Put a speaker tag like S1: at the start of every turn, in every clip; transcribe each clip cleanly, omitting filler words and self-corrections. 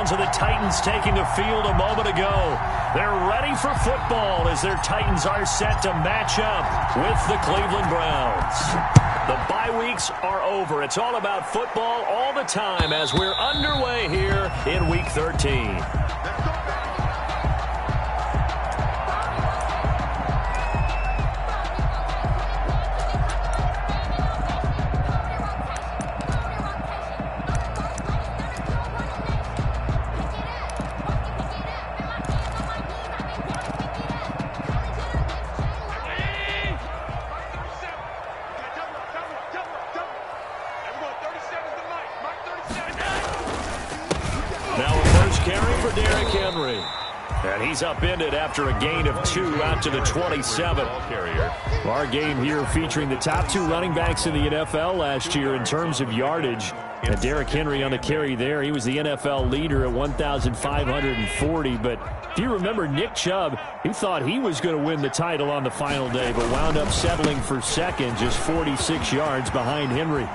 S1: sounds of the Titans taking the field a moment ago. They're ready for football as their Titans are set to match up with the Cleveland Browns. The bye weeks are over. It's all about football all the time as we're underway here in Week 13. And he's upended after a gain of 2 out to the 27. Our game here featuring the top 2 running backs in the NFL last year in terms of yardage. And Derrick Henry on the carry there. He was the NFL leader at 1,540. But if you remember Nick Chubb, he thought he was going to win the title on the final day, but wound up settling for second, just 46 yards behind Henry.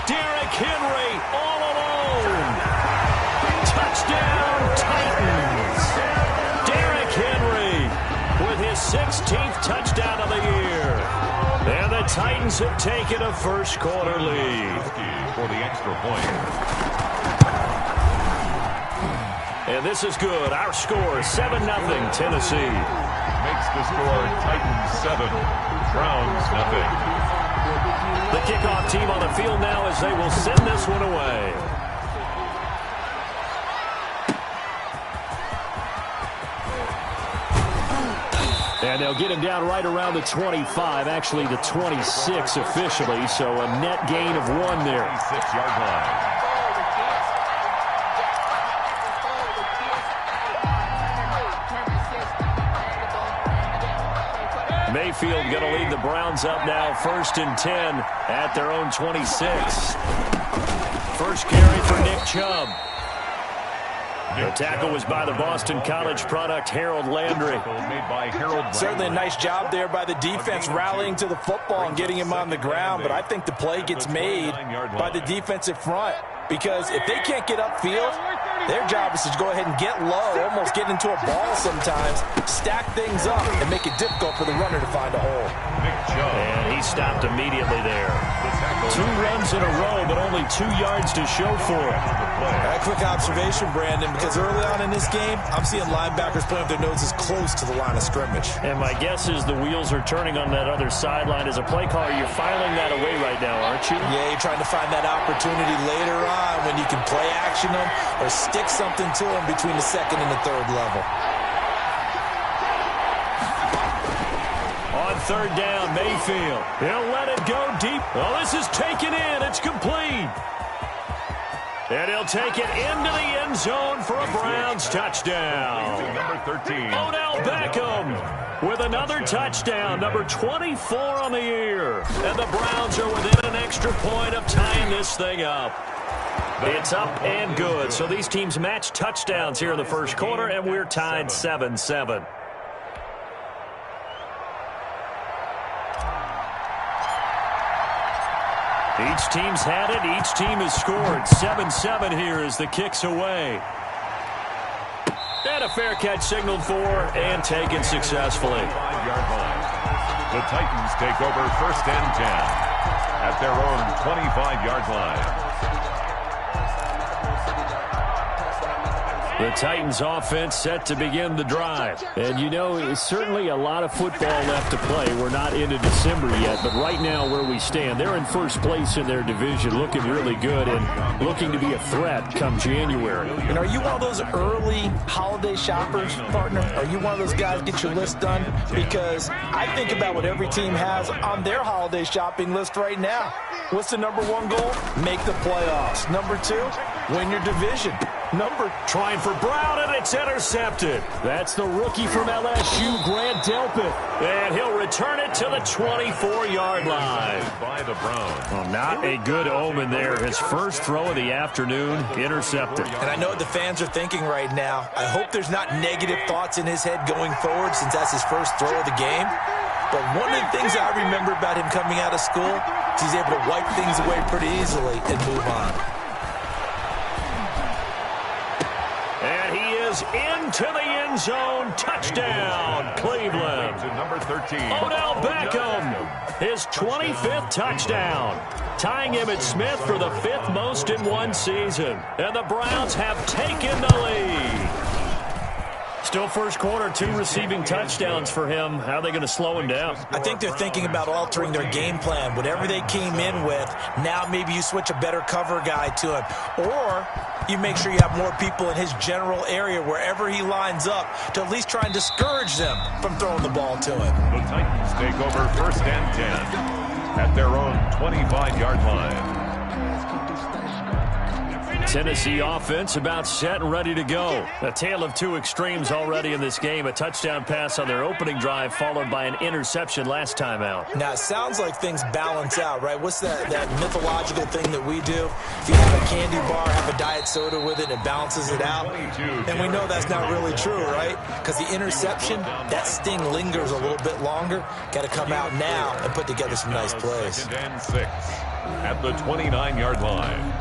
S1: Derrick Henry all alone. Touchdown, Titans. Derrick Henry with his 16th touchdown of the year. And the Titans have taken a first quarter lead.
S2: For the extra point.
S1: And this is good. Our score is 7-0 Tennessee.
S2: Makes the score Titans 7, Browns nothing.
S1: The kickoff team on the field now as they will send this one away. And they'll get him down right around the 25, actually the 26 officially, so a net gain of 1 there.
S2: 26-yard line.
S1: Mayfield going to lead the Browns up now, 1st and 10 at their own 26. First carry for Nick Chubb. The tackle was by the Boston College product, Harold Landry.
S3: Certainly a nice job there by the defense rallying to the football and getting him on the ground, but I think the play gets made by the defensive front because if they can't get upfield, their job is to go ahead and get low, almost get into a ball sometimes, stack things up, and make it difficult for the runner to find a hole.
S1: And he stopped immediately there. 2 runs in a row, but only 2 yards to show for it.
S3: A quick observation, Brandon, because early on in this game, I'm seeing linebackers playing with their noses close to the line of scrimmage.
S1: And my guess is the wheels are turning on that other sideline. As a play caller, you're filing that away right now, aren't you?
S3: Yeah, you're trying to find that opportunity later on when you can play action them or stick something to them between the 2nd and the 3rd level.
S1: On 3rd down, Mayfield. He'll let it go deep. Oh, this is taken in. It's complete. And he'll take it into the end zone for a Browns touchdown.
S2: Number 13.
S1: Odell Beckham with another touchdown, number 24 on the year. And the Browns are within an extra point of tying this thing up. It's up and good. So these teams match touchdowns here in the first quarter, and we're tied 7-7. Each team's had it. Each team has scored. 7-7 here as the kick's away. And a fair catch signaled for and taken successfully.
S2: 5-yard line. The Titans take over 1st and 10 at their own 25-yard line.
S1: The Titans offense set to begin the drive. And you know, it's certainly a lot of football left to play. We're not into December yet, but right now where we stand, they're in first place in their division, looking really good and looking to be a threat come January.
S3: And are you one of those early holiday shoppers, partner? Are you one of those guys get your list done? Because I think about what every team has on their holiday shopping list right now. What's the number 1 goal? Make the playoffs. Number 2, win your division. Number
S1: trying for Brown, and it's intercepted. That's the rookie from LSU, Grant Delpit. And he'll return it to the 24-yard line.
S2: By the Browns.
S1: Well, not a good omen there. His first throw of the afternoon, intercepted.
S3: And I know what the fans are thinking right now. I hope there's not negative thoughts in his head going forward since that's his first throw of the game. But one of the things I remember about him coming out of school is he's able to wipe things away pretty easily and move on.
S1: And he is into the end zone. Touchdown, Cleveland.
S2: To number 13.
S1: Odell Beckham, his 25th touchdown, tying Emmitt Smith for the 5th most in one season. And the Browns have taken the lead. Still first quarter, 2 receiving touchdowns for him. How are they going to slow him down?
S3: I think they're thinking about altering their game plan. Whatever they came in with, now maybe you switch a better cover guy to him. Or you make sure you have more people in his general area wherever he lines up to at least try and discourage them from throwing the ball to him.
S2: The Titans take over 1st and 10 at their own 25-yard line.
S1: Tennessee offense about set and ready to go. A tale of 2 extremes already in this game. A touchdown pass on their opening drive followed by an interception last time out.
S3: Now, it sounds like things balance out, right? What's that mythological thing that we do? If you have a candy bar, have a diet soda with it, it balances it out. And we know that's not really true, right? Because the interception, that sting lingers a little bit longer. Got to come out now and put together some nice plays.
S2: 2nd and 6 at the 29-yard line.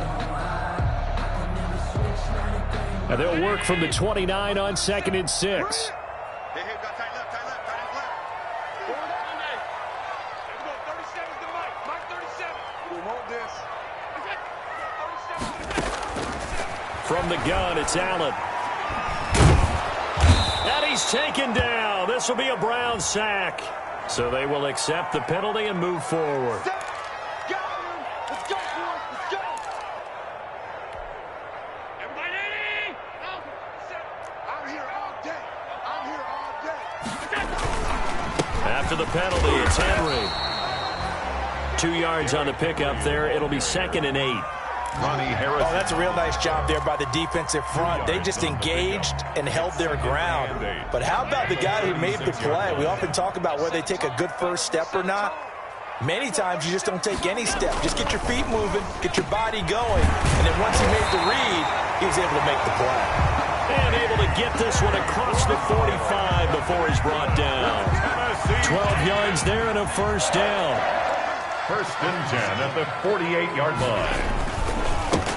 S1: And they'll work from the 29 on 2nd and 6. From the gun, it's Allen. And he's taken down. This will be a Brown sack. So they will accept the penalty and move forward. After the penalty, it's Henry. 2 yards on the pickup there. It'll be 2nd and 8.
S2: Ronnie Harris.
S3: Oh, that's a real nice job there by the defensive front. They just engaged and held their ground. But how about the guy who made the play? We often talk about whether they take a good first step or not. Many times you just don't take any step. Just get your feet moving, get your body going, and then once he made the read, he was able to make the play.
S1: And able to get this one across the 45 before he's brought down. 12 yards there and a first down.
S2: 1st and 10 at the 48-yard line.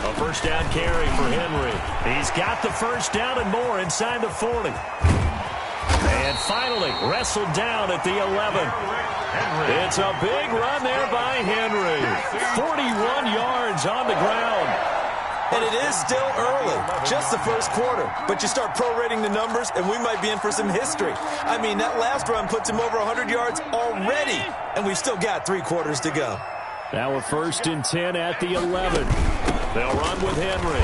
S1: A first down carry for Henry. He's got the first down and more inside the 40. And finally wrestled down at the 11. It's a big run there by Henry. 41 yards on the ground.
S3: And it is still early, just the first quarter. But you start prorating the numbers, and we might be in for some history. I mean, that last run puts him over 100 yards already, and we've still got 3 quarters to go.
S1: Now a 1st and 10 at the 11. They'll run with Henry.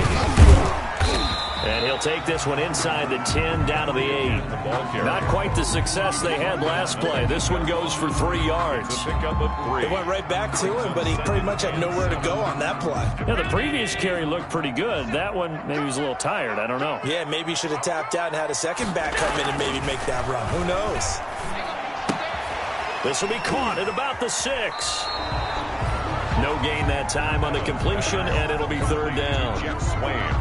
S1: And he'll take this one inside the 10, down to the 8. Not quite the success they had last play. This one goes for 3 yards.
S3: It went right back to him, but he pretty much had nowhere to go on that play.
S1: Yeah, the previous carry looked pretty good. That one, maybe he was a little tired. I don't know.
S3: Yeah, maybe he should have tapped out and had a second back come in and maybe make that run. Who knows?
S1: This will be caught at about the 6. No gain that time on the completion, and it'll be 3rd down.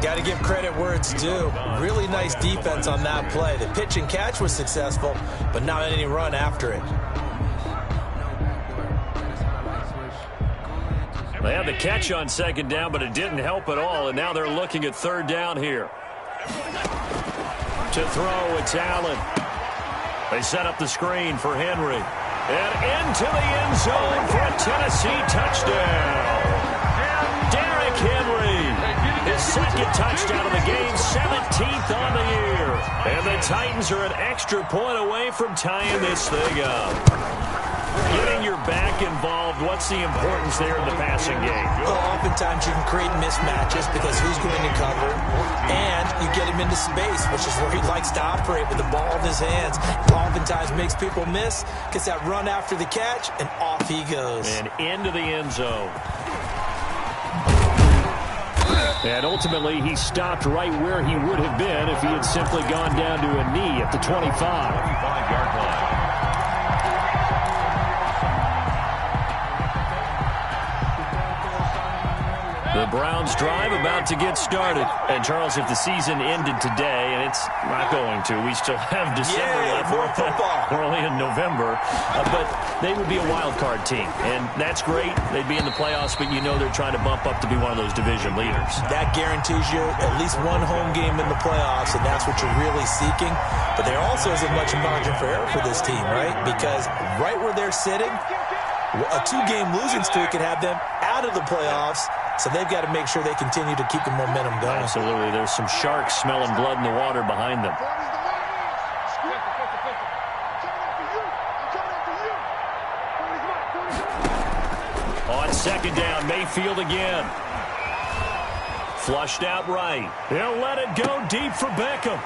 S3: Got to give credit where it's due. Really nice defense on that play. The pitch and catch was successful, but not any run after it.
S1: They had the catch on 2nd down, but it didn't help at all, and now they're looking at 3rd down here. To throw, it's Allen. They set up the screen for Henry. And into the end zone for a Tennessee touchdown. Derrick Henry, his 2nd touchdown of the game, 17th on the year. And the Titans are an extra point away from tying this thing up. Getting your back involved, what's the importance there in the passing game?
S3: Well, oftentimes you can create mismatches because who's going to cover, and you get him into space, which is where he likes to operate with the ball in his hands. Oftentimes makes people miss, gets that run after the catch, and off he goes.
S1: And into the end zone. And ultimately, he stopped right where he would have been if he had simply gone down to a knee at the 25.
S2: 25-yard line.
S1: The Browns drive about to get started. And, Charles, if the season ended today, and it's not going to, we still have December left.
S3: More football.
S1: We're only in November. But they would be a wild card team. And that's great. They'd be in the playoffs, but you know they're trying to bump up to be one of those division leaders.
S3: That guarantees you at least one home game in the playoffs, and that's what you're really seeking. But there also isn't much margin for error for this team, right? Because right where they're sitting, a 2-game losing streak could have them out of the playoffs. So they've got to make sure they continue to keep the momentum going.
S1: Absolutely. There's some sharks smelling blood in the water behind them. On second down, Mayfield again. Flushed out right. He'll let it go deep for Beckham.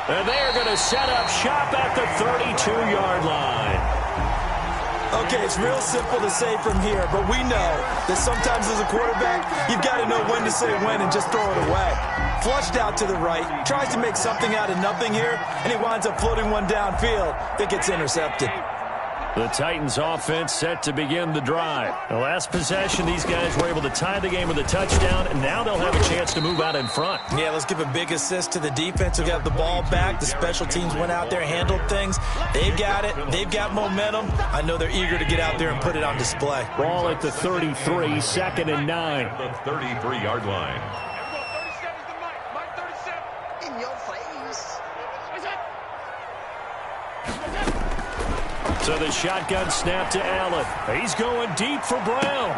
S1: And they are going to set up shop at the 32-yard line.
S3: Okay, it's real simple to say from here, but we know that sometimes as a quarterback, you've got to know when to say when and just throw it away. Flushed out to the right, tries to make something out of nothing here, and he winds up floating one downfield that gets intercepted.
S1: The Titans offense set to begin the drive. The last possession, these guys were able to tie the game with a touchdown, and now they'll have a chance to move out in front.
S3: Yeah, let's give a big assist to the defense who got the ball back. The special teams went out there, handled things. They've got it. They've got momentum. I know they're eager to get out there and put it on display.
S1: Ball at the 33, second and 9.
S2: The 33-yard line.
S4: In your face.
S1: So the shotgun snap to Allen. He's going deep for Brown.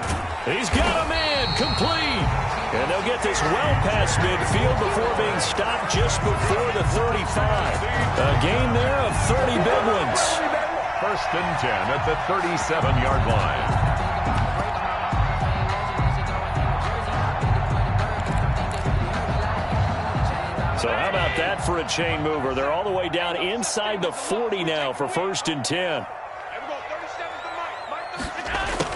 S1: He's got a man complete. And they'll get this well past midfield before being stopped just before the 35. A gain there of 30 big ones.
S2: First and 10 at the 37-yard line.
S1: So how about that for a chain mover? They're all the way down inside the 40 now for first and 10.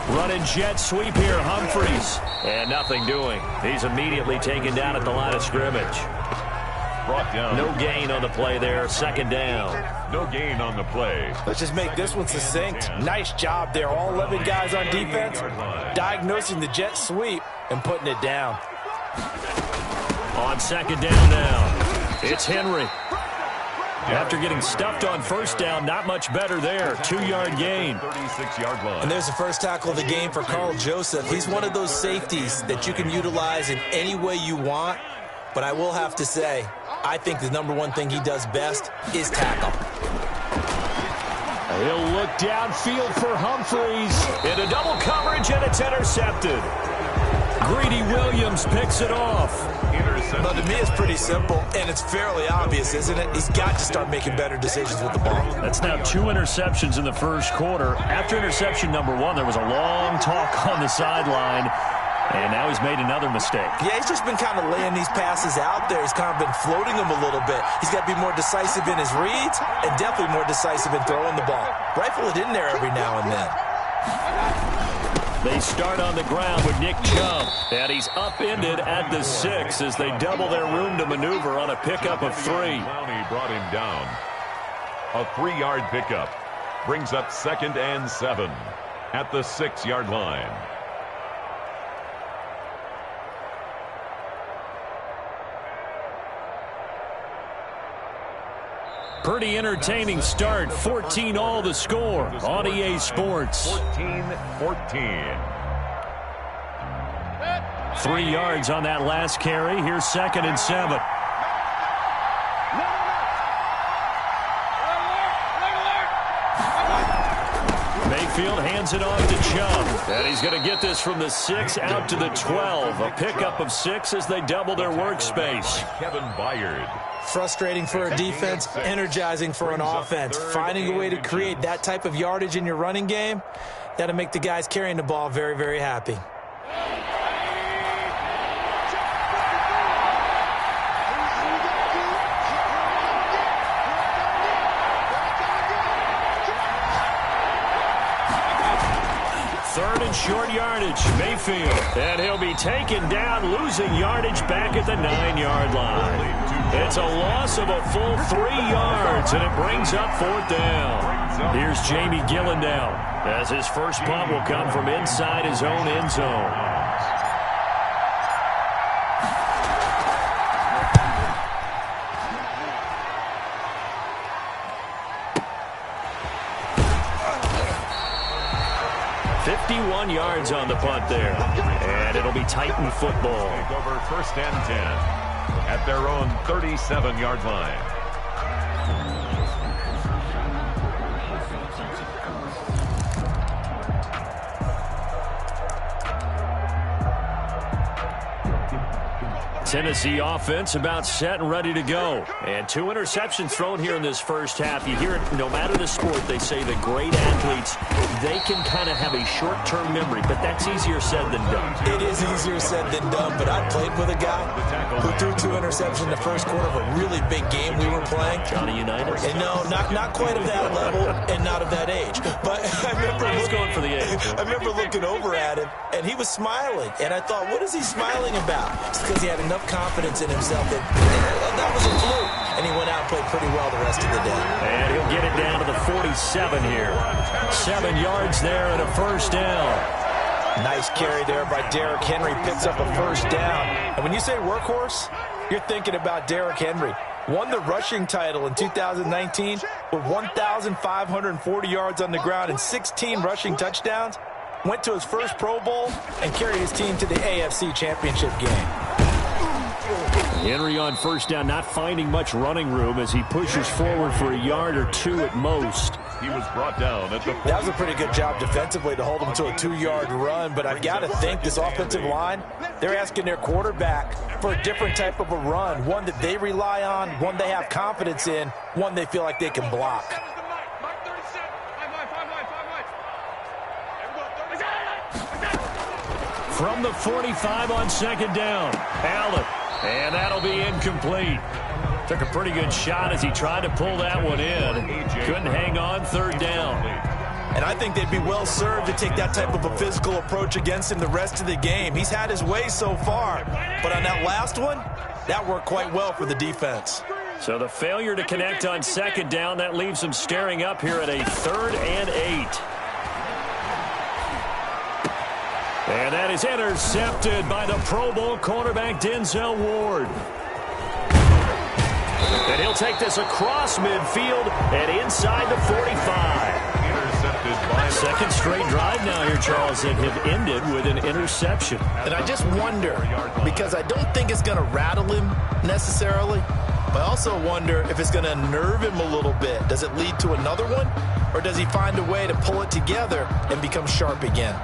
S1: Running jet sweep here, Humphries. And nothing doing. He's immediately taken down at the line of scrimmage.
S2: Brought down.
S1: No gain on the play there. Second down.
S2: No gain on the play.
S3: Let's just make this one succinct. Nice job there. All 11 guys on defense diagnosing the jet sweep and putting it down.
S1: On second down now, it's Henry. After getting stuffed on first down, not much better there. 2-yard gain.
S2: 36-yard line.
S3: And there's the first tackle of the game for Carl Joseph. He's one of those safeties that you can utilize in any way you want. But I will have to say, I think the number one thing he does best is tackle.
S1: He'll look downfield for Humphries. Into double coverage, and it's intercepted. Greedy Williams picks it off.
S3: But to me, it's pretty simple, and it's fairly obvious, isn't it? He's got to start making better decisions with the ball.
S1: That's now 2 interceptions in the first quarter. After interception number 1, there was a long talk on the sideline, and now he's made another mistake.
S3: Yeah, he's just been kind of laying these passes out there. He's kind of been floating them a little bit. He's got to be more decisive in his reads and definitely more decisive in throwing the ball. Rifle it in there every now and then.
S1: They start on the ground with Nick Chubb, and he's upended at the 6 as they double their room to maneuver on a pickup of 3.
S2: Clowney brought him down. A 3-yard pickup brings up second and 7 at the 6-yard line.
S1: Pretty entertaining start. 14 all the score on EA Sports.
S2: 14-14.
S1: 3 yards on that last carry. Here's second and 7. Mayfield hands it off to Chubb. And he's going to get this from the 6 out to the 12. A pickup of 6 as they double their workspace.
S2: Kevin Byard.
S3: Frustrating for a defense, energizing for an offense. Finding a way to create that type of yardage in your running game, that'll make the guys carrying the ball very, very happy.
S1: Third and short yardage, Mayfield. And he'll be taken down, losing yardage back at the 9-yard line. It's a loss of a full 3 yards, and it brings up 4th down. Here's Jamie Gillen now, as his first punt will come from inside his own end zone. yards on the punt there. And it'll be Titan football.
S2: Take over 1st and 10 at their own 37-yard line.
S1: Tennessee offense about set and ready to go. And 2 interceptions thrown here in this first half. You hear it no matter the sport. They say the great athletes, they can kind of have a short-term memory, but that's easier said than done.
S3: It is easier said than done, but I played with a guy who threw 2 interceptions in the first quarter of a really big game we were playing.
S1: Johnny Unitas?
S3: And no, not quite of that level and not of that age. But I remember
S1: going for the age.
S3: I remember looking over at him, and he was smiling. And I thought, what is he smiling about? It's because he had enough confidence in himself that was a fluke. And he went out and played pretty well the rest of the day.
S1: And he'll get it down to the 47 here. 7 yards there and a first down.
S3: Nice carry there by Derrick Henry. Picks up a first down. And when you say workhorse, you're thinking about Derrick Henry. Won the rushing title in 2019 with 1,540 yards on the ground and 16 rushing touchdowns. Went to his first Pro Bowl and carried his team to the AFC Championship game.
S1: Henry on first down, not finding much running room as he pushes forward for a yard or 2 at most.
S2: He was brought down at the 40.
S3: That was a pretty good job defensively to hold him to a 2-yard run, but I've got to think this offensive line, they're asking their quarterback for a different type of a run, one that they rely on, one they have confidence in, one they feel like they can block.
S1: From the 45 on second down, Allen. And that'll be incomplete. Took a pretty good shot as he tried to pull that one in. Couldn't hang on, 3rd down.
S3: And I think they'd be well served to take that type of a physical approach against him the rest of the game. He's had his way so far, but on that last one, that worked quite well for the defense.
S1: So the failure to connect on second down, that leaves them staring up here at a 3rd and 8. And that is intercepted by the Pro Bowl cornerback Denzel Ward. And he'll take this across midfield and inside the 45.
S2: Intercepted by
S1: Second straight drive now here, Charles, that have ended with an interception.
S3: And I just wonder, because I don't think it's going to rattle him necessarily, but I also wonder if it's going to nerve him a little bit. Does it lead to another one, or does he find a way to pull it together and become sharp again?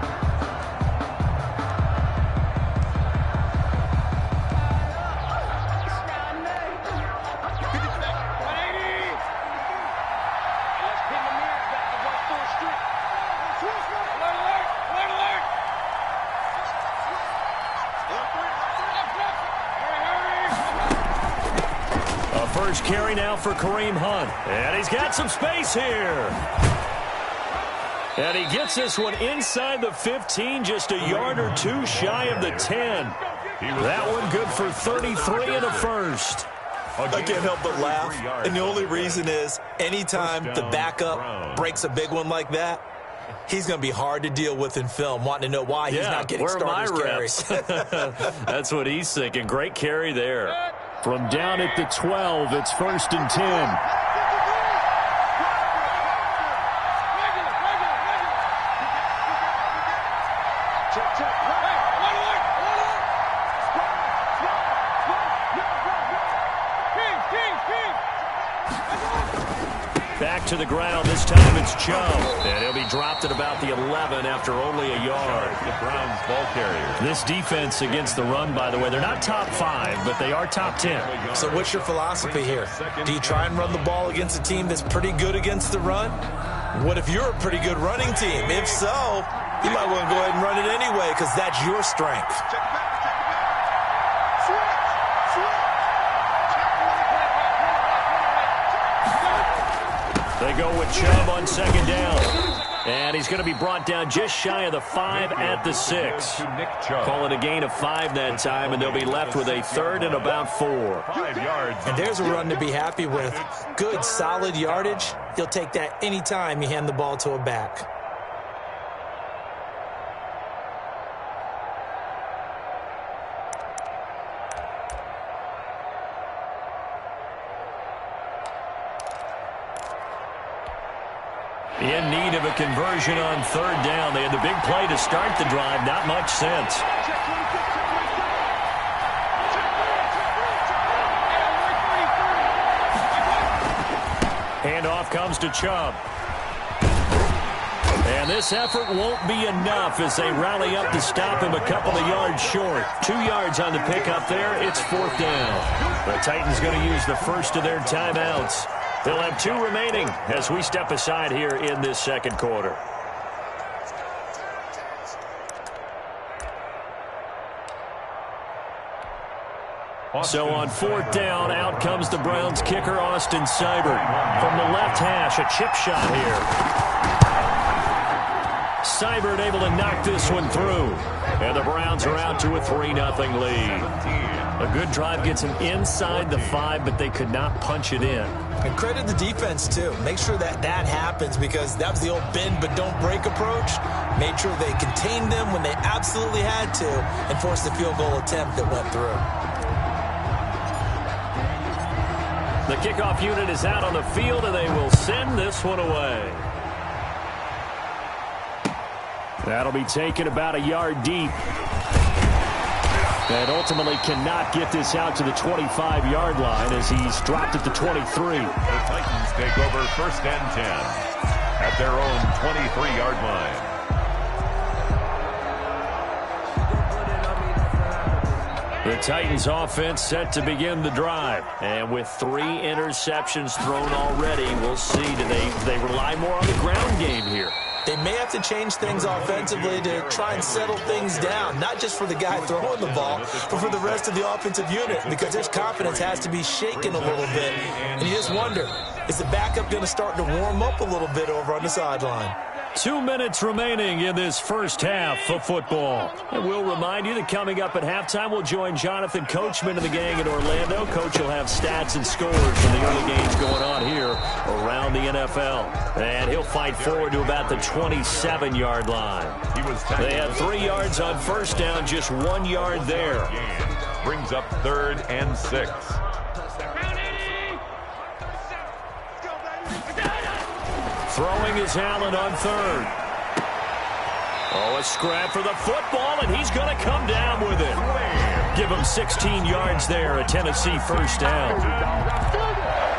S1: Carry now for Kareem Hunt. And he's got some space here. And he gets this one inside the 15, just a yard or 2 shy of the 10. That one good for 33 and a first.
S3: I can't help but laugh. And the only reason is anytime the backup breaks a big one like that, he's going to be hard to deal with in film, wanting to know why he's not getting starters carries.
S1: That's what he's thinking. Great carry there. From down at the 12, it's 1st and 10. Back to the ground. This time it's Chubb. And he'll be dropped at about the 11 after only a yard.
S2: The Browns ball carrier.
S1: This defense against the run, by the way, they're not top 5, but they are top 10.
S3: So what's your philosophy here? Do you try and run the ball against a team that's pretty good against the run? What if you're a pretty good running team? If so, you might want to go ahead and run it anyway because that's your strength.
S1: They go with Chubb on second down. And he's going to be brought down just shy of the 5 at the 6. Call it a gain of 5 that time, and they'll be left with a 3rd and about 4.
S2: 5 yards.
S3: And there's a run to be happy with. Good, solid yardage. You'll take that anytime you hand the ball to a back.
S1: In need of a conversion on third down. They had the big play to start the drive. Not much sense. Handoff comes to Chubb. And this effort won't be enough as they rally up to stop him a couple of yards short. 2 yards on the pickup there. It's fourth down. The Titans going to use the first of their timeouts. They'll have 2 remaining as we step aside here in this second quarter. So on fourth down, out comes the Browns kicker, Austin Seibert. From the left hash, a chip shot here. Seibert able to knock this one through. And the Browns are out to a 3-0 lead. A good drive gets them inside the 5, but they could not punch it in.
S3: And credit the defense, too. Make sure that happens because that was the old bend but don't break approach. Made sure they contained them when they absolutely had to and forced the field goal attempt that went through.
S1: The kickoff unit is out on the field, and they will send this one away. That'll be taken about a yard deep. And ultimately cannot get this out to the 25-yard line as he's dropped at the 23.
S2: The Titans take over first and 10 at their own 23-yard line.
S1: The Titans offense set to begin the drive. And with 3 interceptions thrown already, we'll see. Do they rely more on the ground game here?
S3: They may have to change things offensively to try and settle things down, not just for the guy throwing the ball, but for the rest of the offensive unit, because his confidence has to be shaken a little bit. And you just wonder, is the backup going to start to warm up a little bit over on the sideline?
S1: 2 minutes remaining in this first half of football. And we'll remind you that coming up at halftime, we'll join Jonathan Coachman and the gang in Orlando. Coach will have stats and scores from the early games going on here around the NFL. And he'll fight forward to about the 27-yard line. They had 3 yards on first down, just 1 yard there.
S2: Brings up 3rd and 6.
S1: Throwing is Allen on 3rd. Oh, a scrap for the football, and he's going to come down with it. Give him 16 yards there, a Tennessee first down.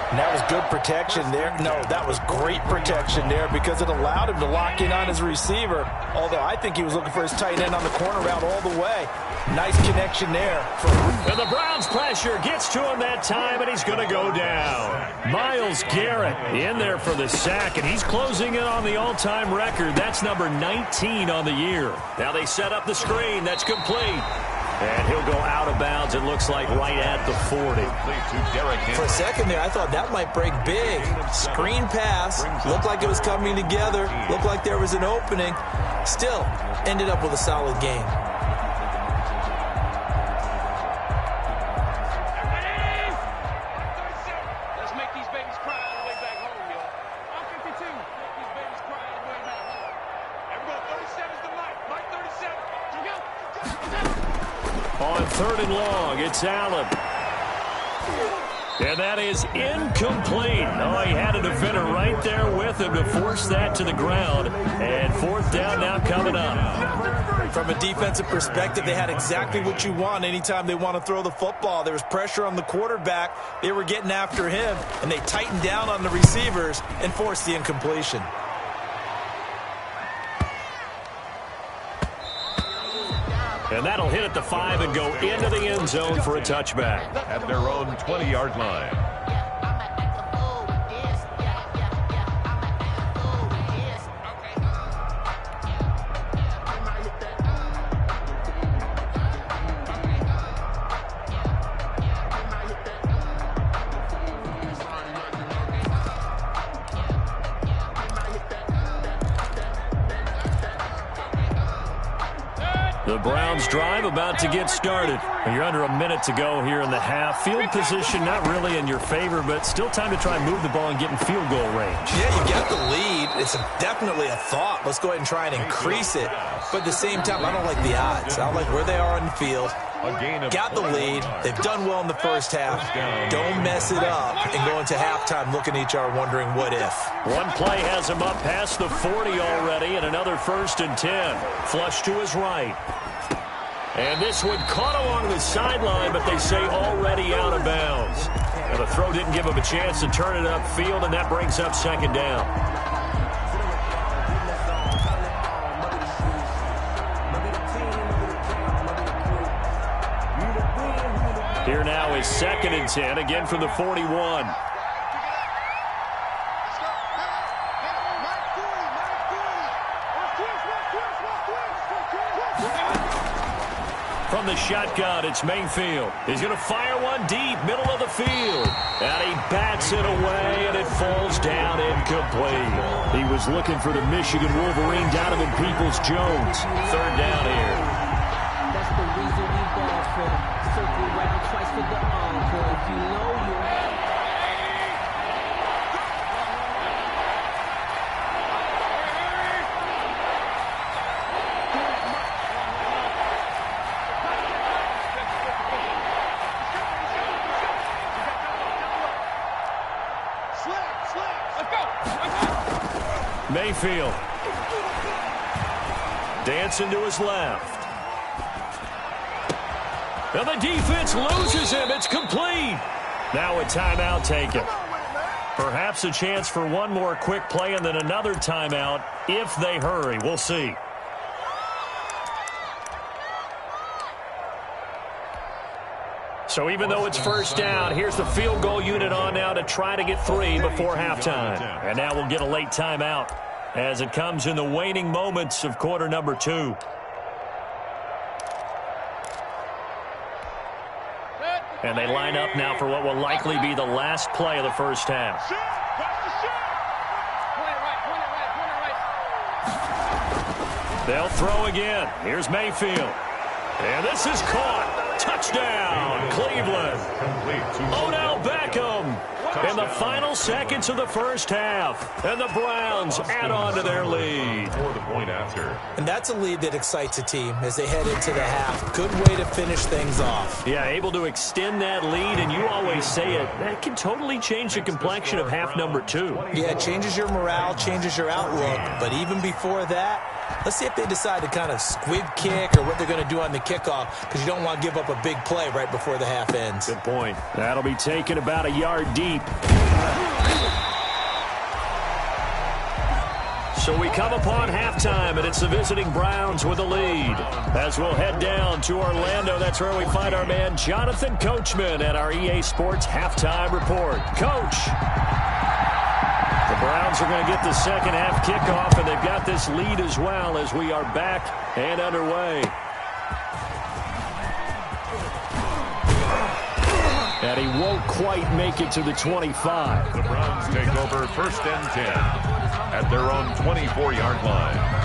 S3: And that was good protection there. No, that was great protection there because it allowed him to lock in on his receiver, although I think he was looking for his tight end on the corner route all the way. Nice connection there.
S1: And the Browns pressure gets to him that time, and he's going to go down. Myles Garrett in there for the sack, and he's closing in on the all-time record. That's number 19 on the year. Now they set up the screen. That's complete. And he'll go out of bounds, it looks like, right at the 40.
S3: For a second there, I thought that might break big. Screen pass. Looked like it was coming together. Looked like there was an opening. Still, ended up with a solid game.
S1: On 3rd and long, it's Allen. And that is incomplete. Oh, he had a defender right there with him to force that to the ground. And 4th down now coming up.
S3: From a defensive perspective, they had exactly what you want anytime they want to throw the football. There was pressure on the quarterback. They were getting after him, and they tightened down on the receivers and forced the incompletion.
S1: And that'll hit at the 5 and go into the end zone for a touchback.
S2: At their own 20-yard line.
S1: The Browns drive about to get started. You're under a minute to go here in the half. Field position not really in your favor, but still time to try and move the ball and get in field goal range.
S3: Yeah, you got the lead. It's definitely a thought. Let's go ahead and try and increase it. But at the same time, I don't like the odds. I don't like where they are on the field. Got the lead. They've done well in the first half. Don't mess it up and go into halftime looking at each other wondering what if.
S1: One play has him up past the 40 already, and another 1st and 10. Flush to his right. And this one caught along the sideline, but they say already out of bounds. Now the throw didn't give him a chance to turn it upfield, and that brings up 2nd down. Here now is 2nd and 10, again from the 41. From the shotgun, it's Mayfield. He's going to fire one deep, middle of the field. And he bats it away, and it falls down incomplete. He was looking for the Michigan Wolverine, Donovan Peoples-Jones. 3rd down here.
S4: That's the reason we ball for. Circle around twice for the encore. If you know you.
S1: Mayfield. Dancing to his left. And the defense loses him. It's complete. Now a timeout taken. Perhaps a chance for one more quick play and then another timeout if they hurry. We'll see. So even though it's 1st down, here's the field goal unit on now to try to get 3 before halftime. And now we'll get a late timeout as it comes in the waning moments of quarter number 2. And they line up now for what will likely be the last play of the first half. They'll throw again. Here's Mayfield. And this is caught. Touchdown, Cleveland. Odell Beckham in the final seconds of the first half. And the Browns add on to their lead.
S3: And that's a lead that excites a team as they head into the half. Good way to finish things off.
S1: Yeah, able to extend that lead, and you always say it, that can totally change the complexion of half number 2.
S3: Yeah, it changes your morale, changes your outlook. But even before that, let's see if they decide to kind of squib kick or what they're going to do on the kickoff, because you don't want to give up a big play right before the half ends.
S1: Good point. That'll be taken about a yard deep. So we come upon halftime, and it's the visiting Browns with a lead. As we'll head down to Orlando, that's where we find our man Jonathan Coachman at our EA Sports Halftime Report. Coach, the Browns are going to get the second half kickoff, and they've got this lead as well as we are back and underway. And he won't quite make it to the 25.
S2: The Browns take over 1st and 10 at their own 24-yard line.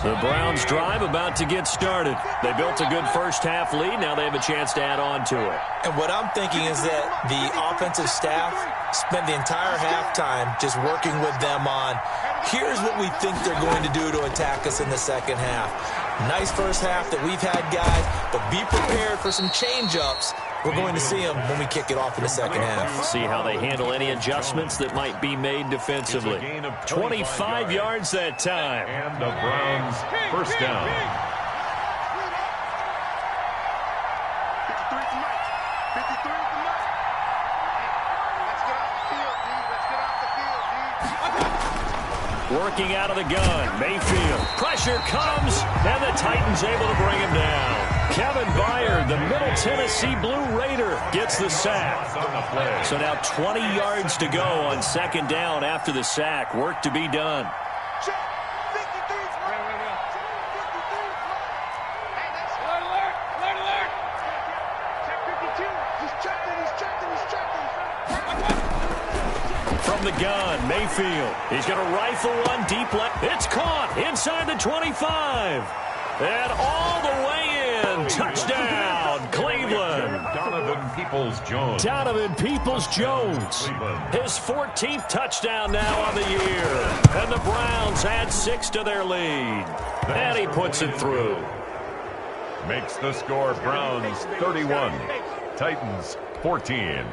S1: The Browns drive about to get started. They built a good first half lead. Now they have a chance to add on to it.
S3: And what I'm thinking is that the offensive staff spent the entire halftime just working with them on, here's what we think they're going to do to attack us in the second half. Nice first half that we've had, guys, but be prepared for some change-ups. We're going to see them when we kick it off in the second half.
S1: See how they handle any adjustments that might be made defensively. 25 yards that time.
S2: And the Browns 1st down.
S1: Working out of the gun, Mayfield. Pressure comes, and the Titans able to bring him down. Kevin Byard, the Middle Tennessee Blue Raider, gets the sack. So now 20 yards to go on 2nd down after the sack. Work to be done. From the gun, Mayfield. He's going to rifle one deep left. It's caught inside the 25. And all the way in touchdown, Cleveland.
S2: Donovan Peoples-Jones.
S1: Donovan Peoples-Jones. His 14th touchdown now on the year. And the Browns add 6 to their lead. And he puts it through.
S2: Makes the score Browns 31, Titans 14.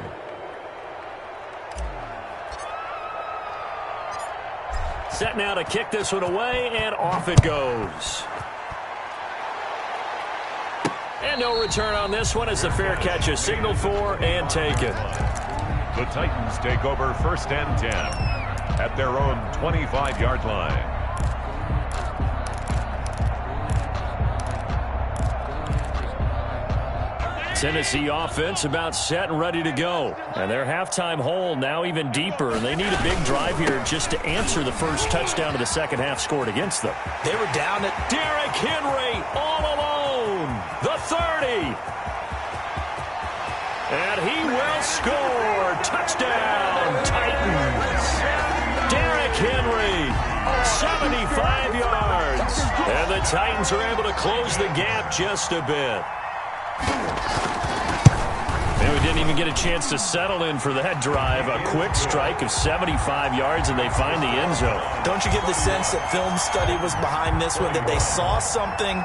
S1: Set now to kick this one away, and off it goes. And no return on this one as the fair catch is signaled for and taken.
S2: The Titans take over 1st and 10 at their own 25-yard line.
S1: Tennessee offense about set and ready to go. And their halftime hole now even deeper. And they need a big drive here just to answer the first touchdown of the second half scored against them.
S3: They were down at
S1: Derrick Henry all alone. The 30. And he will score. Touchdown, Titans. Derrick Henry, 75 yards. And the Titans are able to close the gap just a bit. And we didn't even get a chance to settle in for that drive. A quick strike of 75 yards, and they find the end zone.
S3: Don't you get the sense that film study was behind this one, that they saw something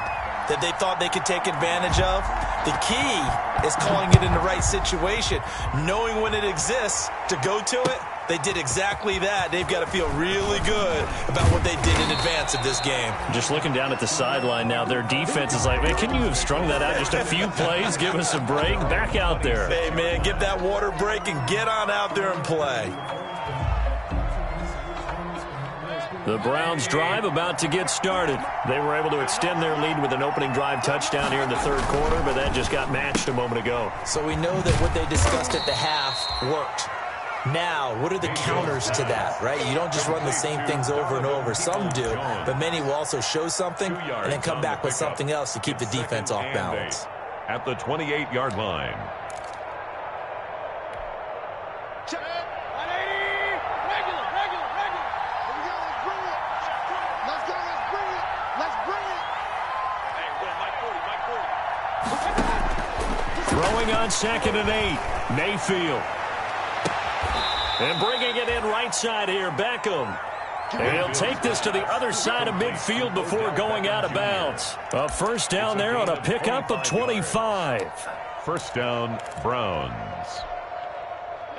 S3: that they thought they could take advantage of? The key is calling it in the right situation, knowing when it exists to go to it. They did exactly that. They've got to feel really good about what they did in advance of this game.
S1: Just looking down at the sideline now, their defense is like, man, can you have strung that out just a few plays? Give us a break. Back out there.
S3: Hey, man, give that water break and get on out there and play.
S1: The Browns drive about to get started. They were able to extend their lead with an opening drive touchdown here in the third quarter, but that just got matched a moment ago.
S3: So we know that what they discussed at the half worked. Now, what are the counters to that, right? You don't just run the same things over and over. Some do, but many will also show something and then come back with something else to keep the defense off balance.
S2: At the 28-yard line.
S1: Throwing on 2nd and 8. Mayfield. And bringing it in right side here, Beckham. And he'll take this to the other side of midfield before going out of bounds. A first down there on a pickup of 25.
S2: First down, Browns.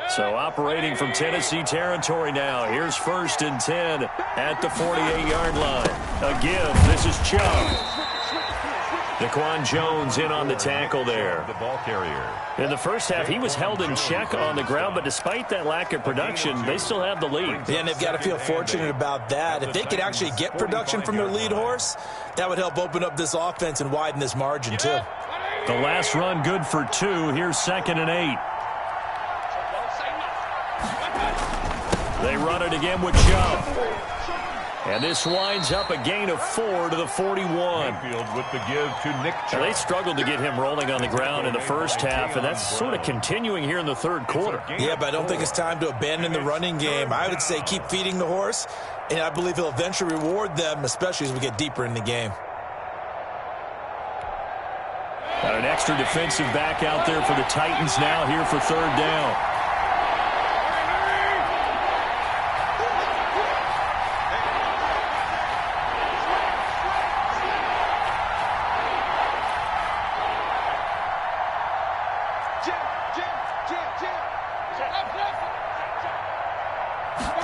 S1: So operating from Tennessee territory now. Here's 1st and 10 at the 48-yard line. A give. This is Chubb. Daquan Jones in on the tackle there.
S2: The ball carrier.
S1: In the first half, he was held in check on the ground, but despite that lack of production, they still have the lead.
S3: Yeah, and they've got to feel fortunate about that. If they could actually get production from their lead horse, that would help open up this offense and widen this margin, too.
S1: The last run good for 2. Here's 2nd and 8. They run it again with Chubb. And this winds up a gain of 4 to the 41.
S2: Mayfield with the give to Nick Chubb.
S1: Now, they struggled to get him rolling on the ground in the first half, and that's sort of continuing here in the third quarter.
S3: Yeah, but I don't think it's time to abandon the running game. I would say keep feeding the horse, and I believe he'll eventually reward them, especially as we get deeper in the game.
S1: Got an extra defensive back out there for the Titans now here for 3rd down.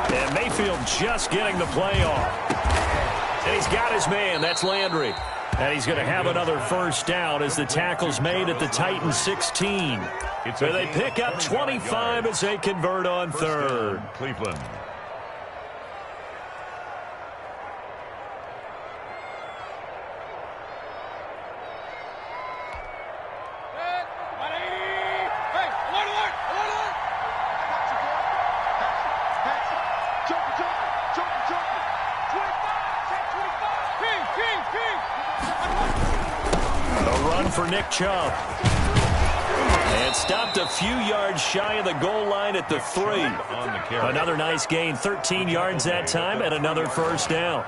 S1: And Mayfield just getting the play off. And he's got his man. That's Landry. And he's going to have another first down as the tackle's made at the Titans 16. So they pick up 25 as they convert on 3rd.
S2: Cleveland.
S1: For Nick Chubb. And stopped a few yards shy of the goal line at the 3. Another nice gain, 13 yards that time, and another first down.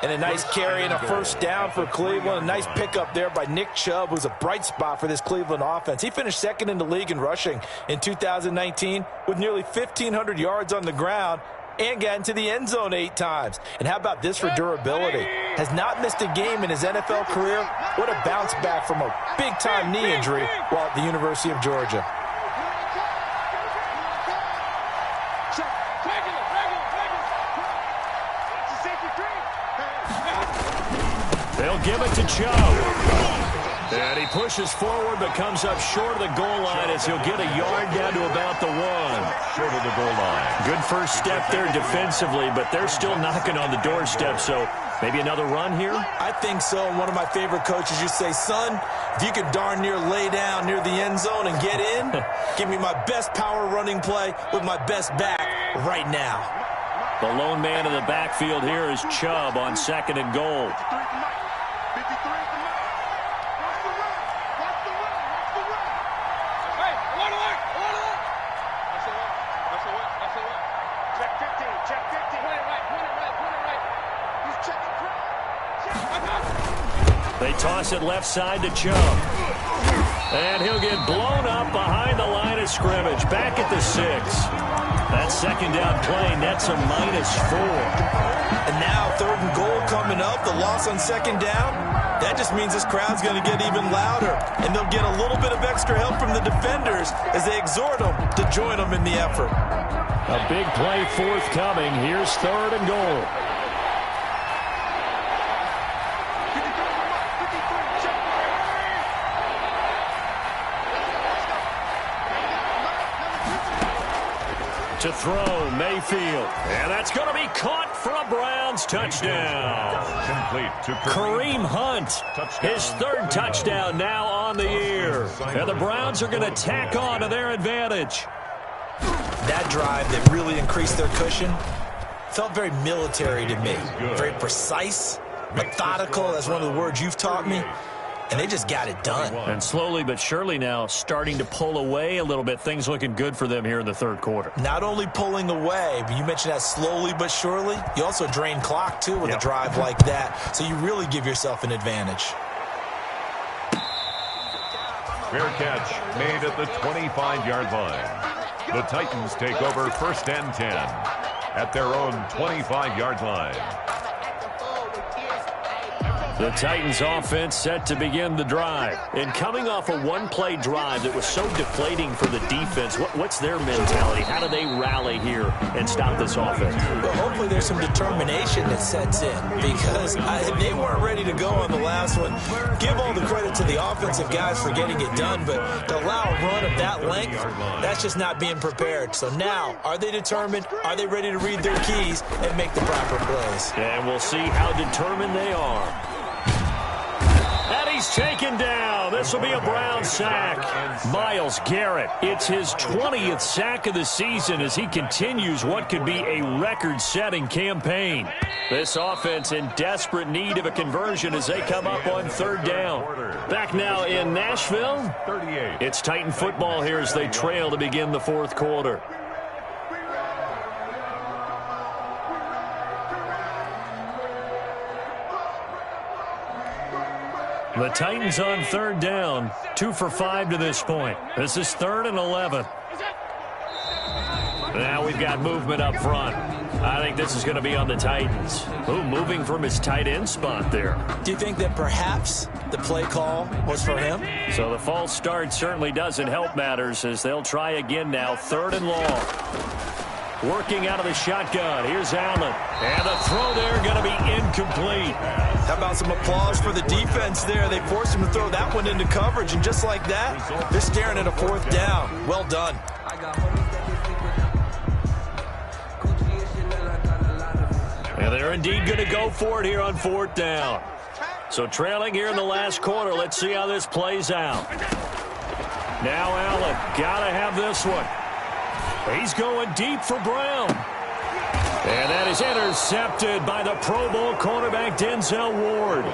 S3: And a nice carry and a first down for Cleveland. A nice pickup there by Nick Chubb, who's a bright spot for this Cleveland offense. He finished second in the league in rushing in 2019 with nearly 1,500 yards on the ground and got into the end zone 8 times. And how about this for durability? Has not missed a game in his NFL career. What a bounce back from a big-time knee injury while at the University of Georgia.
S1: They'll give it to Chubb. And he pushes forward but comes up short of the goal line as he'll get a yard down to about the 1.
S2: Short of the goal line.
S1: Good first step there defensively, but they're still knocking on the doorstep, so maybe another run here?
S3: I think so. One of my favorite coaches used to say, son, if you could darn near lay down near the end zone and get in, give me my best power running play with my best back right now.
S1: The lone man in the backfield here is Chubb on 2nd and goal. They toss it left side to Chubb. And he'll get blown up behind the line of scrimmage. Back at the 6. That second down play nets a -4.
S3: And now 3rd and goal coming up. The loss on 2nd down. That just means this crowd's going to get even louder. And they'll get a little bit of extra help from the defenders as they exhort them to join them in the effort.
S1: A big play forthcoming. Here's 3rd and goal. To throw, Mayfield. And that's going to be caught for a Browns touchdown.
S2: Complete to
S1: Kareem Hunt. His 3rd touchdown now on the year. And the Browns are going to tack on to their advantage.
S3: That drive that really increased their cushion felt very military to me. Very precise, methodical. That's one of the words you've taught me. And they just got it done.
S1: And slowly but surely now starting to pull away a little bit. Things looking good for them here in the 3rd quarter.
S3: Not only pulling away, but you mentioned that slowly but surely. You also drain clock, too, with a drive like that. So you really give yourself an advantage.
S2: Fair catch made at the 25-yard line. The Titans take over 1st and 10 at their own 25-yard line.
S1: The Titans offense set to begin the drive. And coming off a one-play drive that was so deflating for the defense, what's their mentality? How do they rally here and stop this offense?
S3: Well, hopefully there's some determination that sets in because they weren't ready to go on the last one. Give all the credit to the offensive guys for getting it done, but to allow a run of that length, that's just not being prepared. So now, are they determined? Are they ready to read their keys and make the proper plays?
S1: And we'll see how determined they are. And he's taken down. This will be a Brown sack. Myles Garrett, it's his 20th sack of the season as he continues what could be a record-setting campaign. This offense in desperate need of a conversion as they come up on 3rd down. Back now in Nashville. It's Titan football here as they trail to begin the 4th quarter. The Titans on 3rd down, 2 for 5 to this point. This is 3rd and 11. Now we've got movement up front. I think this is going to be on the Titans. Ooh, moving from his tight end spot there.
S3: Do you think that perhaps the play call was for him?
S1: So the false start certainly doesn't help matters as they'll try again now, 3rd and long. Working out of the shotgun. Here's Allen. And the throw there going to be incomplete.
S3: How about some applause for the defense there? They forced him to throw that one into coverage, and just like that, they're staring at a 4th down. Well done.
S1: And they're indeed going to go for it here on 4th down. So trailing here in the last quarter. Let's see how this plays out. Now Allen. Got to have this one. He's going deep for Brown. And that is intercepted by the Pro Bowl cornerback Denzel Ward.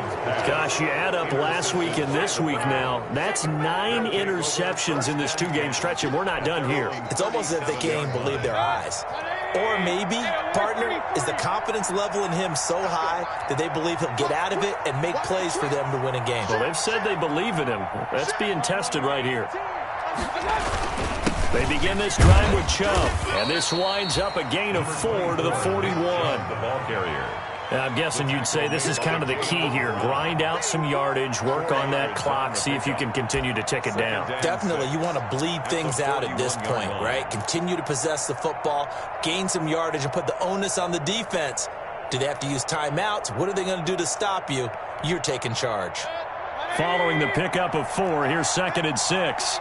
S1: Gosh, you add up last week and this week now. That's 9 interceptions in this 2-game stretch, and we're not done here.
S3: It's almost as if they can't even believe their eyes. Or maybe, partner, is the confidence level in him so high that they believe he'll get out of it and make plays for them to win a game?
S1: Well, they've said they believe in him. That's being tested right here. They begin this drive with Chubb, and this winds up a gain of 4 to the 41.
S2: The ball carrier.
S1: I'm guessing you'd say this is kind of the key here. Grind out some yardage, work on that clock, see if you can continue to tick it down.
S3: Definitely. You want to bleed things out at this point, right? Continue to possess the football, gain some yardage, and put the onus on the defense. Do they have to use timeouts? What are they going to do to stop you? You're taking charge.
S1: Following the pickup of 4, here's 2nd and 6.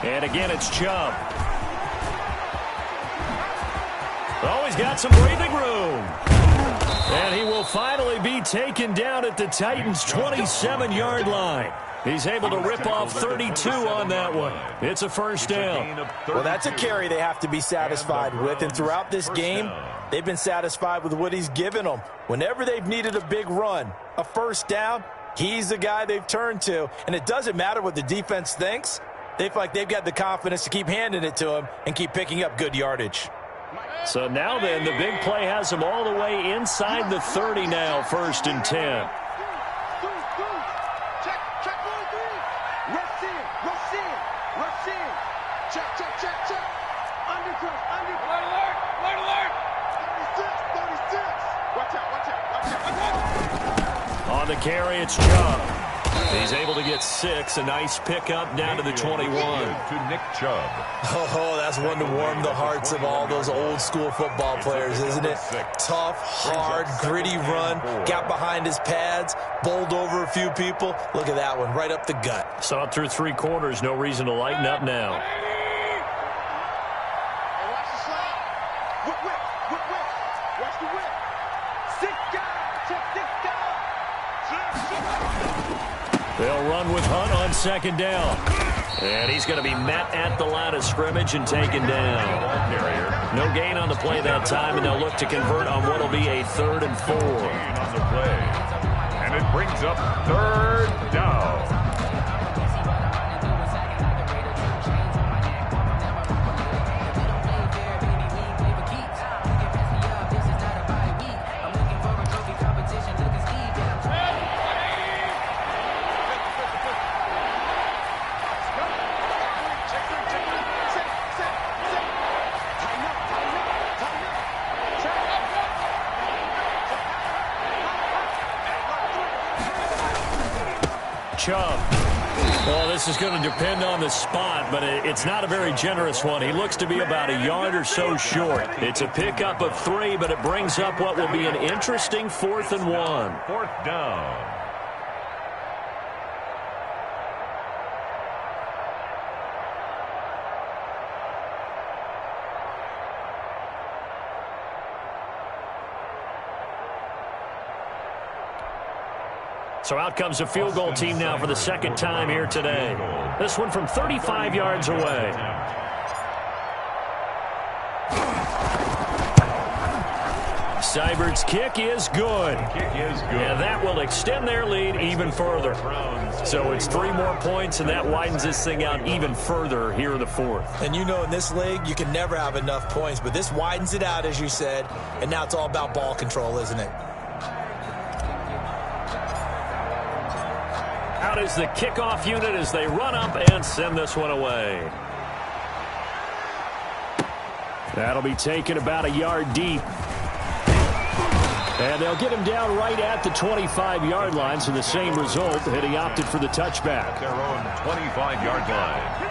S1: And again, it's Chubb. Oh, he's got some breathing room. And he will finally be taken down at the Titans' 27-yard line. He's able to rip off 32 on that one. It's a first down.
S3: Well, that's a carry they have to be satisfied with. And throughout this game, they've been satisfied with what he's given them. Whenever they've needed a big run, a first down, he's the guy they've turned to. And it doesn't matter what the defense thinks. They feel like they've got the confidence to keep handing it to him and keep picking up good yardage.
S1: So now then, the big play has him all the way inside the 30 now, 1st and 10. On the carry, it's Chubb. He's able to get 6. A nice pickup down to the 21.
S2: To Nick Chubb.
S3: Oh, that's one to warm the hearts of all those old-school football players, isn't it? Tough, hard, gritty run. Got behind his pads, bowled over a few people. Look at that one, right up the gut.
S1: Saw it through 3 quarters. No reason to lighten up now. They'll run with Hunt on 2nd down. And he's going to be met at the line of scrimmage and taken down. No gain on the play that time, and they'll look to convert on what will be a 3rd and 4.
S2: On the play. And it brings up 3rd down.
S1: Chubb. Well, this is going to depend on the spot, but it's not a very generous one. He looks to be about a yard or so short. It's a pickup of 3, but it brings up what will be an interesting 4th and 1.
S2: 4th down.
S1: So out comes a field goal team now for the 2nd time here today. This one from 35 yards away. Seibert's kick is good. And that will extend their lead even further. So it's 3 more points, and that widens this thing out even further here in the 4th.
S3: And you know in this league, you can never have enough points, but this widens it out, as you said, and now it's all about ball control, isn't it?
S1: Out is the kickoff unit as they run up and send this one away. That'll be taken about a yard deep. And they'll get him down right at the 25-yard line, so the same result, and he opted for the touchback.
S2: Their own 25-yard line.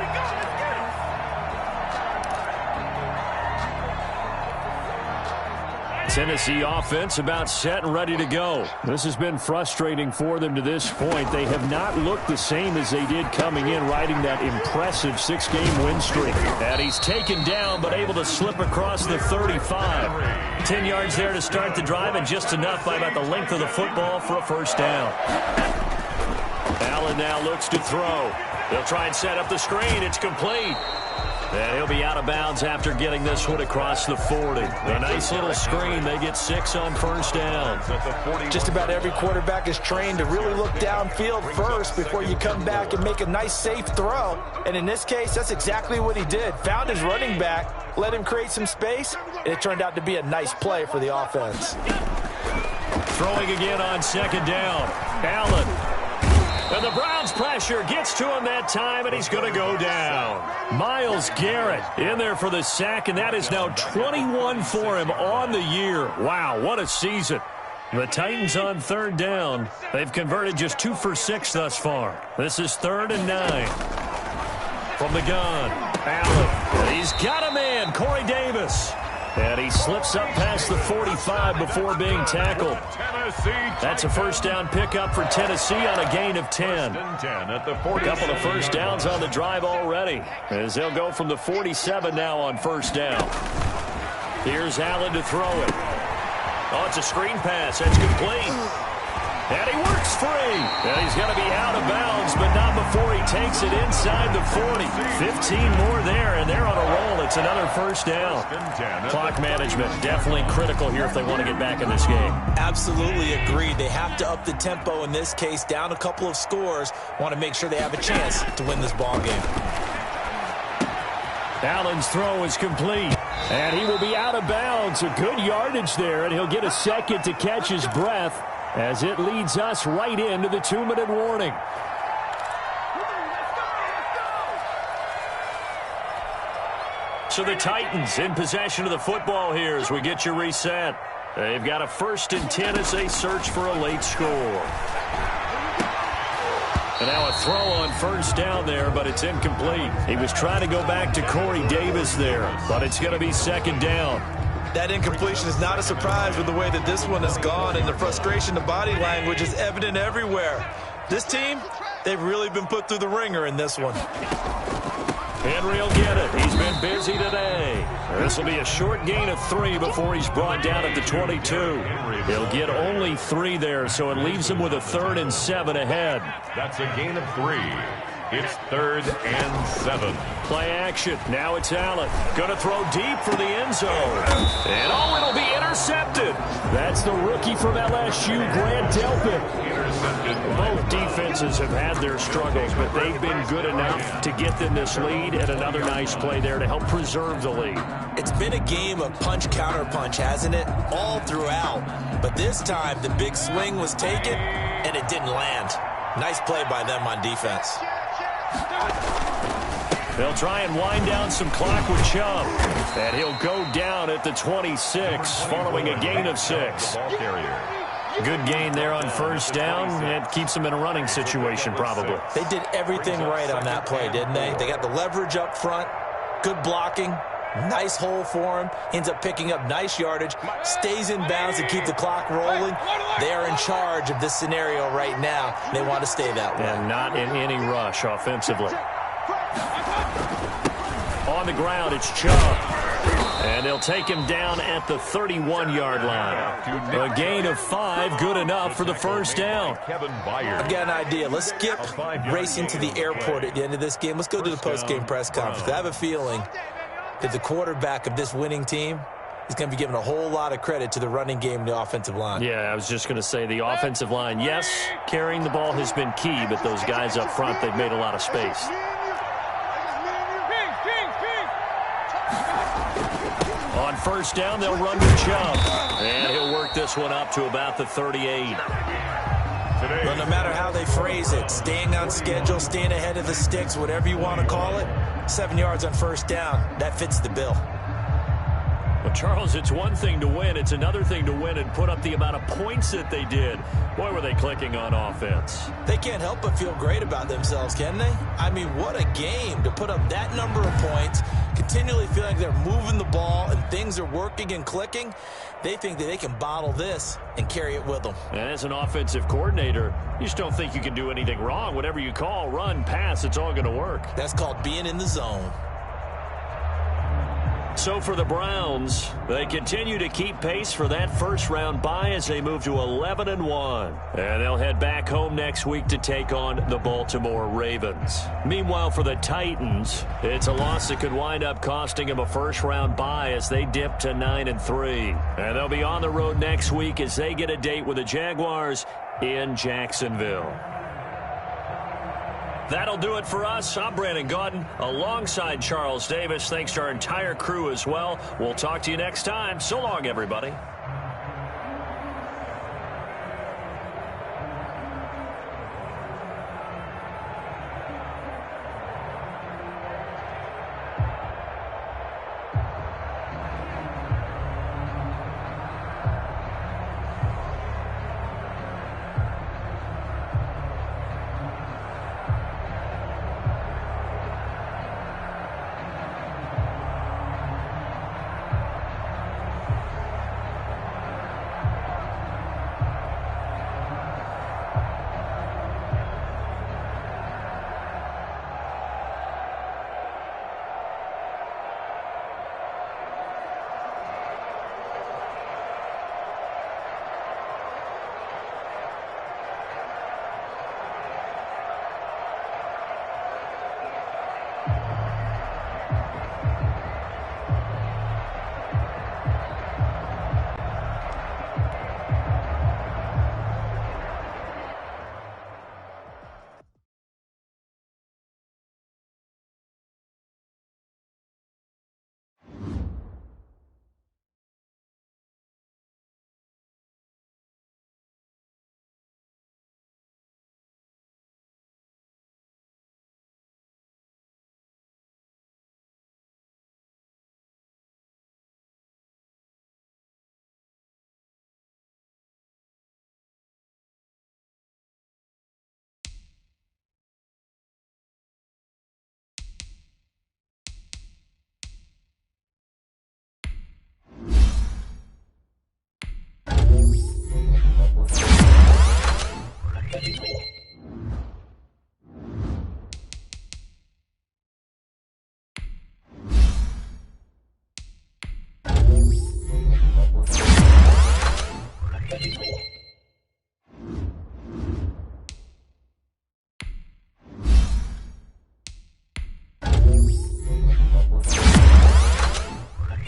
S1: Tennessee offense about set and ready to go. This has been frustrating for them to this point. They have not looked the same as they did coming in, riding that impressive 6-game win streak. And he's taken down, but able to slip across the 35. 10 yards there to start the drive, and just enough by about the length of the football for a first down. Allen now looks to throw. They'll try and set up the screen. It's complete. And he'll be out of bounds after getting this one across the 40. A nice little screen. They get 6 on first down.
S3: Just about every quarterback is trained to really look downfield first before you come back and make a nice, safe throw. And in this case, that's exactly what he did. Found his running back, let him create some space, and it turned out to be a nice play for the offense.
S1: Throwing again on second down. Allen. And the Browns pressure gets to him that time, and he's going to go down. Myles Garrett in there for the sack, and that is now 21 for him on the year. Wow, what a season. The Titans on third down. They've converted just 2 for 6 thus far. This is 3rd and 9. From the gun, Allen. And he's got a man, Corey Davis. And he slips up past the 45 before being tackled. That's a first down pickup for Tennessee on a gain of 10. A couple of first downs on the drive already, as they'll go from the 47 now on first down. Here's Allen to throw it. Oh, it's a screen pass. That's complete. And he works free. And he's going to be out of bounds, but not before he takes it inside the 40. 15 more there, and they're on a roll. It's another first down. Clock management definitely critical here if they want to get back in this game.
S3: Absolutely agreed. They have to up the tempo in this case, down a couple of scores. Want to make sure they have a chance to win this ball game.
S1: Allen's throw is complete, and he will be out of bounds. A good yardage there, and he'll get a second to catch his breath as it leads us right into the 2-minute warning. So the Titans in possession of the football here as we get you reset. They've got a 1st and 10 as they search for a late score. And now a throw on first down there, but it's incomplete. He was trying to go back to Corey Davis there, but it's going to be 2nd down.
S3: That incompletion is not a surprise with the way that this one has gone, and the frustration, the body language is evident everywhere. This team, they've really been put through the ringer in this one.
S1: Henry will get it. He's been busy today. This will be a short gain of 3 before he's brought down at the 22. He'll get only 3 there, so it leaves him with a 3rd and 7 ahead.
S2: That's a gain of 3. It's 3rd and 7.
S1: Play action. Now it's Allen. Going to throw deep for the end zone. And oh, it'll be intercepted. That's the rookie from LSU, Grant Delpit.
S2: Intercepted.
S1: Both defenses have had their struggles, but they've been good enough to get them this lead, and another nice play there to help preserve the lead.
S3: It's been a game of punch-counter-punch, hasn't it? All throughout. But this time, the big swing was taken, and it didn't land. Nice play by them on defense.
S1: They'll try and wind down some clock with Chubb. And he'll go down at the 26 following a gain of 6. Good gain there on first down. It keeps them in a running situation probably.
S3: They did everything right on that play, didn't they? They got the leverage up front, good blocking, nice hole for him, ends up picking up nice yardage, stays in bounds to keep the clock rolling. They are in charge of this scenario right now. They want to stay that way.
S1: And not in any rush offensively. On the ground, it's Chubb. And they'll take him down at the 31-yard line. A gain of 5, good enough for the first down.
S3: I've got an idea. Let's skip racing to the airport at the end of this game. Let's go to the post-game press conference. I have a feeling that the quarterback of this winning team is going to be giving a whole lot of credit to the running game and the offensive line.
S1: Yeah, I was just going to say the offensive line, yes, carrying the ball has been key, but those guys up front, they've made a lot of space. On first down, they'll run with Chubb. And he'll work this one up to about the 38.
S3: Well, no matter how they phrase it, staying on schedule, staying ahead of the sticks, whatever you want to call it, 7 yards on first down, that fits the bill.
S1: Well, Charles, it's one thing to win. It's another thing to win and put up the amount of points that they did. Boy, were they clicking on offense.
S3: They can't help but feel great about themselves, can they? I mean, what a game to put up that number of points, continually feeling they're moving the ball and things are working and clicking. They think that they can bottle this and carry it with them.
S1: And as an offensive coordinator, you just don't think you can do anything wrong. Whatever you call, run, pass, it's all going to work.
S3: That's called being in the zone.
S1: so for the Browns, they continue to keep pace for that first-round bye as they move to 11-1. And they'll head back home next week to take on the Baltimore Ravens. Meanwhile, for the Titans, it's a loss that could wind up costing them a first-round bye as they dip to 9-3. And they'll be on the road next week as they get a date with the Jaguars in Jacksonville. That'll do it for us. I'm Brandon Gaudin alongside Charles Davis. Thanks to our entire crew as well. We'll talk to you next time. So long, everybody.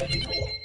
S5: Thank you.